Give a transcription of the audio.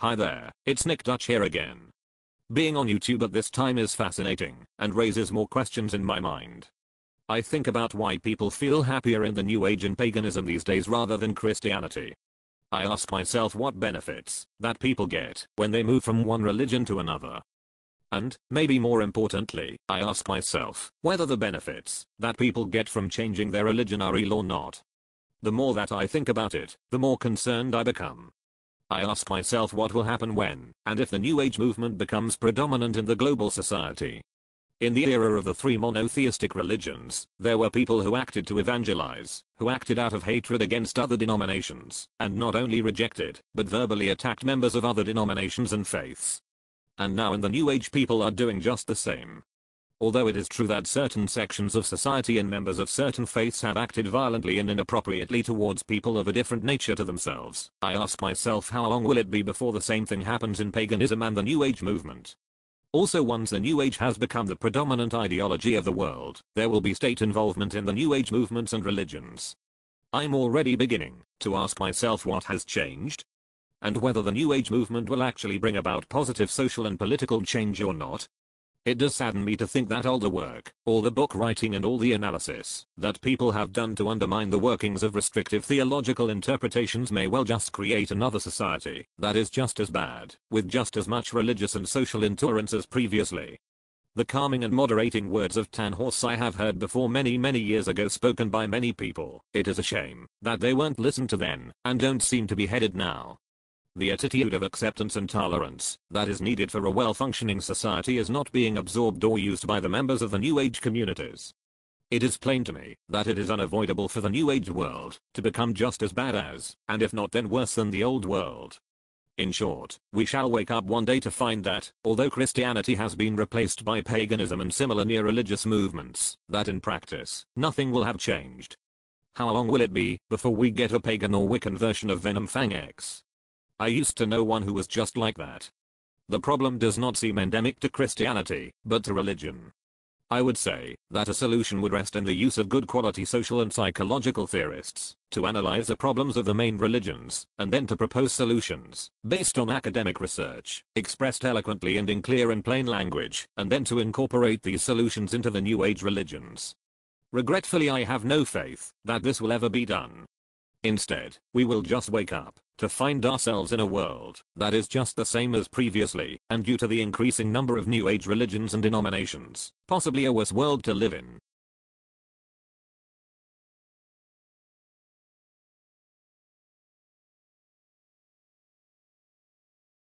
Hi there, it's Nick Dutch here again. Being on YouTube at this time is fascinating and raises more questions in my mind. I think about why people feel happier in the New Age and paganism these days rather than Christianity. I ask myself what benefits that people get when they move from one religion to another. And, maybe more importantly, I ask myself whether the benefits that people get from changing their religion are real or not. The more that I think about it, the more concerned I become. I ask myself what will happen when, and if the New Age movement becomes predominant in the global society. In the era of the three monotheistic religions, there were people who acted to evangelize, who acted out of hatred against other denominations, and not only rejected, but verbally attacked members of other denominations and faiths. And now in the New Age people are doing just the same. Although it is true that certain sections of society and members of certain faiths have acted violently and inappropriately towards people of a different nature to themselves, I ask myself how long will it be before the same thing happens in paganism and the New Age movement. Also, once the New Age has become the predominant ideology of the world, there will be state involvement in the New Age movements and religions. I'm already beginning to ask myself what has changed, and whether the New Age movement will actually bring about positive social and political change or not. It does sadden me to think that all the work, all the book writing and all the analysis that people have done to undermine the workings of restrictive theological interpretations may well just create another society that is just as bad, with just as much religious and social intolerance as previously. The calming and moderating words of Tannhäuser I have heard before many years ago, spoken by many people. It is a shame that they weren't listened to then, and don't seem to be headed now. The attitude of acceptance and tolerance that is needed for a well-functioning society is not being absorbed or used by the members of the New Age communities. It is plain to me that it is unavoidable for the New Age world to become just as bad as, and if not then worse than, the old world. In short, we shall wake up one day to find that, although Christianity has been replaced by paganism and similar near-religious movements, that in practice, nothing will have changed. How long will it be before we get a pagan or Wiccan version of Venom Fang X? I used to know one who was just like that. The problem does not seem endemic to Christianity, but to religion. I would say that a solution would rest in the use of good quality social and psychological theorists to analyze the problems of the main religions, and then to propose solutions based on academic research, expressed eloquently and in clear and plain language, and then to incorporate these solutions into the New Age religions. Regretfully, I have no faith that this will ever be done. Instead, we will just wake up to find ourselves in a world that is just the same as previously, and due to the increasing number of New Age religions and denominations, possibly a worse world to live in.